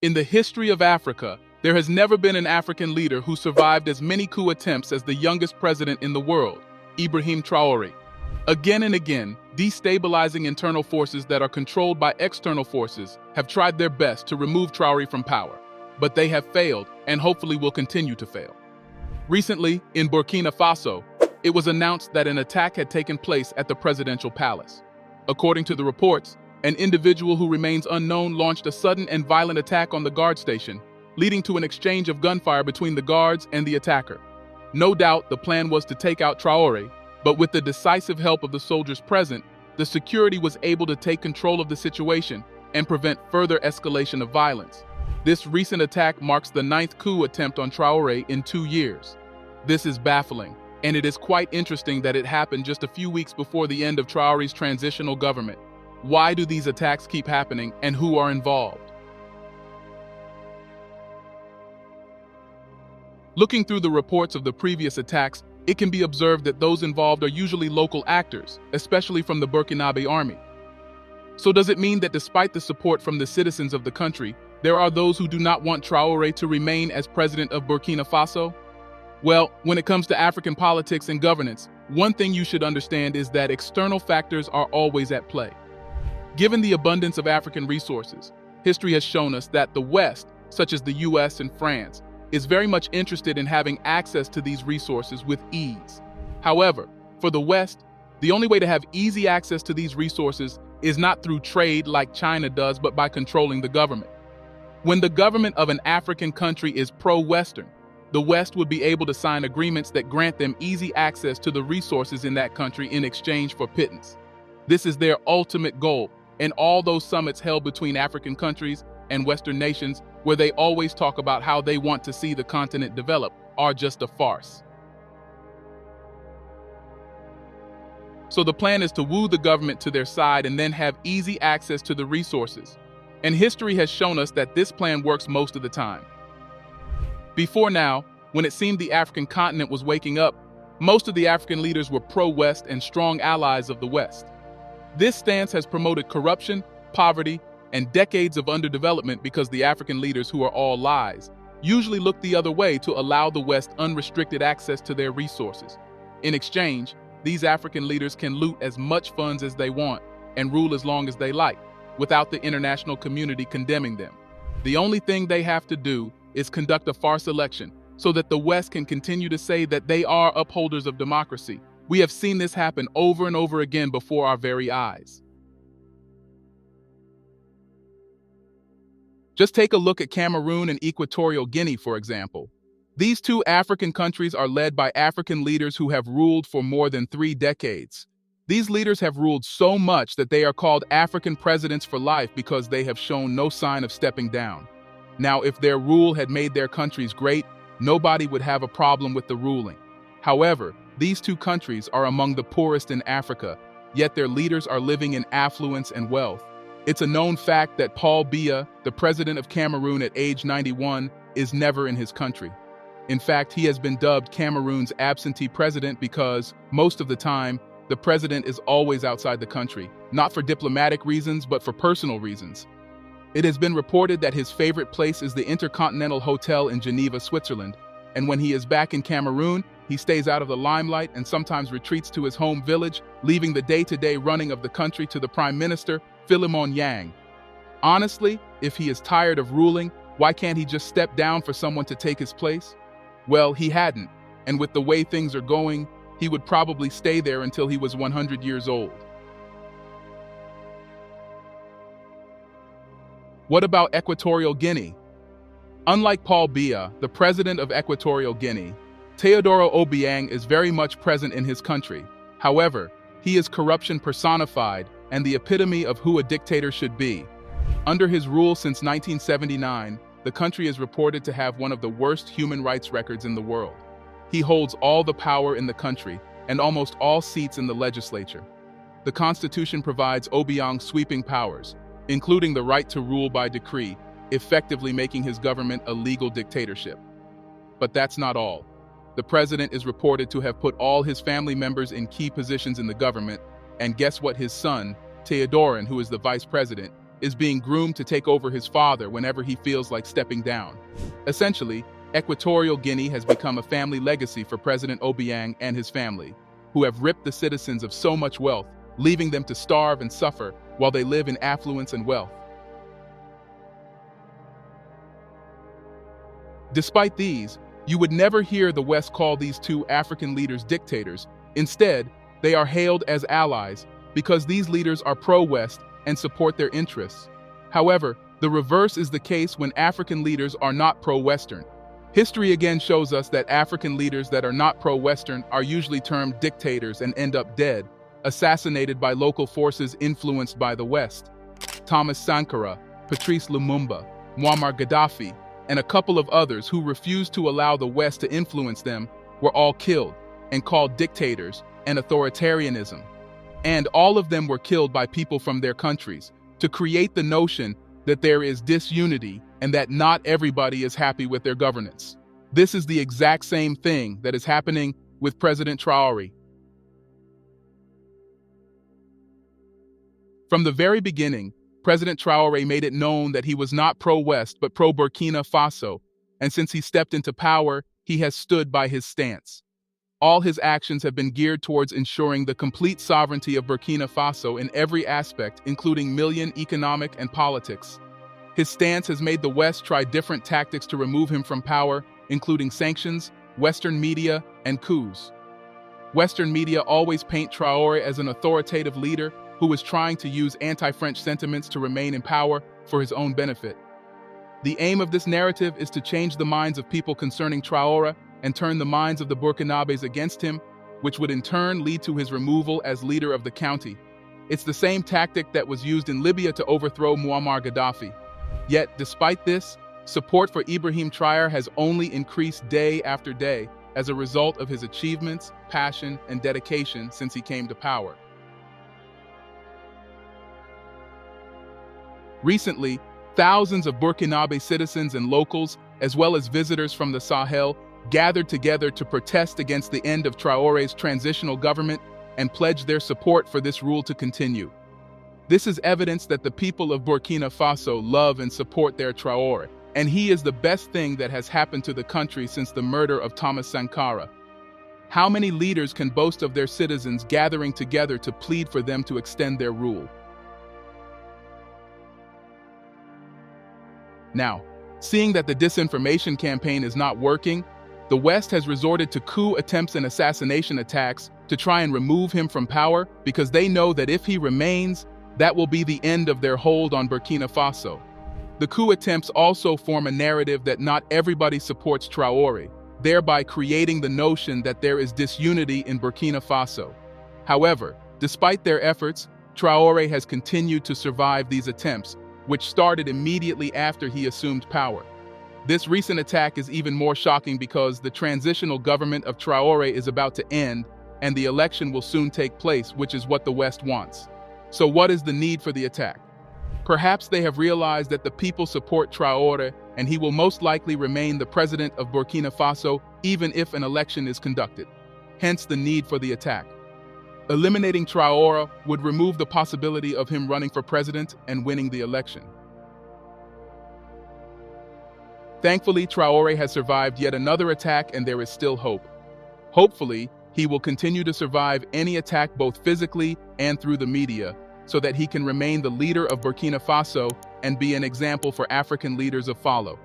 In the history of Africa, there has never been an African leader who survived as many coup attempts as the youngest president in the world, Ibrahim Traore. Again and again, destabilizing internal forces that are controlled by external forces have tried their best to remove Traore from power, but they have failed and hopefully will continue to fail. Recently, in Burkina Faso, it was announced that an attack had taken place at the presidential palace. According to the reports, an individual who remains unknown launched a sudden and violent attack on the guard station, leading to an exchange of gunfire between the guards and the attacker. No doubt the plan was to take out Traore, but with the decisive help of the soldiers present, the security was able to take control of the situation and prevent further escalation of violence. This recent attack marks the 9th coup attempt on Traore in 2 years. This is baffling, and it is quite interesting that it happened just a few weeks before the end of Traore's transitional government. Why do these attacks keep happening, and who are involved? Looking through the reports of the previous attacks, it can be observed that those involved are usually local actors, especially from the Burkinabe army. So does it mean that despite the support from the citizens of the country, there are those who do not want Traore to remain as president of Burkina Faso? Well, when it comes to African politics and governance, one thing you should understand is that external factors are always at play. Given the abundance of African resources, history has shown us that the West, such as the US and France, is very much interested in having access to these resources with ease. However, for the West, the only way to have easy access to these resources is not through trade like China does, but by controlling the government. When the government of an African country is pro-Western, the West would be able to sign agreements that grant them easy access to the resources in that country in exchange for pittance. This is their ultimate goal, and all those summits held between African countries and Western nations, where they always talk about how they want to see the continent develop, are just a farce. So the plan is to woo the government to their side and then have easy access to the resources. And history has shown us that this plan works most of the time. Before now, when it seemed the African continent was waking up, most of the African leaders were pro-West and strong allies of the West. This stance has promoted corruption, poverty, and decades of underdevelopment because the African leaders, who are all lies, usually look the other way to allow the West unrestricted access to their resources. In exchange, these African leaders can loot as much funds as they want and rule as long as they like, without the international community condemning them. The only thing they have to do is conduct a farce election so that the West can continue to say that they are upholders of democracy. We have seen this happen over and over again before our very eyes. Just take a look at Cameroon and Equatorial Guinea, for example. These two African countries are led by African leaders who have ruled for more than 3 decades. These leaders have ruled so much that they are called African presidents for life because they have shown no sign of stepping down. Now, if their rule had made their countries great, nobody would have a problem with the ruling. However, these two countries are among the poorest in Africa, yet their leaders are living in affluence and wealth. It's a known fact that Paul Biya, the president of Cameroon at age 91, is never in his country. In fact, he has been dubbed Cameroon's absentee president because, most of the time, the president is always outside the country, not for diplomatic reasons, but for personal reasons. It has been reported that his favorite place is the Intercontinental Hotel in Geneva, Switzerland, and when he is back in Cameroon, he stays out of the limelight and sometimes retreats to his home village, leaving the day-to-day running of the country to the Prime Minister, Philemon Yang. Honestly, if he is tired of ruling, why can't he just step down for someone to take his place? Well, he hadn't, and with the way things are going, he would probably stay there until he was 100 years old. What about Equatorial Guinea? Unlike Paul Biya, the president of Equatorial Guinea, Teodoro Obiang is very much present in his country. However, he is corruption personified and the epitome of who a dictator should be. Under his rule since 1979, the country is reported to have one of the worst human rights records in the world. He holds all the power in the country and almost all seats in the legislature. The Constitution provides Obiang sweeping powers, including the right to rule by decree, effectively making his government a legal dictatorship. But that's not all. The president is reported to have put all his family members in key positions in the government, and guess what his son, Teodorin, who is the vice president, is being groomed to take over his father whenever he feels like stepping down. Essentially, Equatorial Guinea has become a family legacy for President Obiang and his family, who have ripped the citizens of so much wealth, leaving them to starve and suffer while they live in affluence and wealth. Despite these, you would never hear the West call these two African leaders dictators. Instead, they are hailed as allies because these leaders are pro-West and support their interests. However, the reverse is the case when African leaders are not pro-Western. History again shows us that African leaders that are not pro-Western are usually termed dictators and end up dead, assassinated by local forces influenced by the West. Thomas Sankara, Patrice Lumumba, Muammar Gaddafi, and a couple of others who refused to allow the West to influence them were all killed and called dictators and authoritarianism. And all of them were killed by people from their countries to create the notion that there is disunity and that not everybody is happy with their governance. This is the exact same thing that is happening with President Traore. From the very beginning, President Traore made it known that he was not pro-West but pro-Burkina Faso, and since he stepped into power, he has stood by his stance. All his actions have been geared towards ensuring the complete sovereignty of Burkina Faso in every aspect, including economic, and politics. His stance has made the West try different tactics to remove him from power, including sanctions, Western media, and coups. Western media always paint Traore as an authoritative leader who is trying to use anti-French sentiments to remain in power for his own benefit. The aim of this narrative is to change the minds of people concerning Traore and turn the minds of the Burkinabes against him, which would in turn lead to his removal as leader of the county. It's the same tactic that was used in Libya to overthrow Muammar Gaddafi. Yet, despite this, support for Ibrahim Traore has only increased day after day as a result of his achievements, passion, and dedication since he came to power. Recently, thousands of Burkinabe citizens and locals, as well as visitors from the Sahel, gathered together to protest against the end of Traore's transitional government and pledge their support for this rule to continue. This is evidence that the people of Burkina Faso love and support their Traore, and he is the best thing that has happened to the country since the murder of Thomas Sankara. How many leaders can boast of their citizens gathering together to plead for them to extend their rule? Now, seeing that the disinformation campaign is not working, the West has resorted to coup attempts and assassination attacks to try and remove him from power because they know that if he remains, that will be the end of their hold on Burkina Faso. The coup attempts also form a narrative that not everybody supports Traore, thereby creating the notion that there is disunity in Burkina Faso. However, despite their efforts, Traore has continued to survive these attempts, which started immediately after he assumed power. This recent attack is even more shocking because the transitional government of Traore is about to end and the election will soon take place, which is what the West wants. So what is the need for the attack? Perhaps they have realized that the people support Traore and he will most likely remain the president of Burkina Faso even if an election is conducted. Hence the need for the attack. Eliminating Traore would remove the possibility of him running for president and winning the election. Thankfully, Traore has survived yet another attack and there is still hope. Hopefully, he will continue to survive any attack both physically and through the media, so that he can remain the leader of Burkina Faso and be an example for African leaders to follow.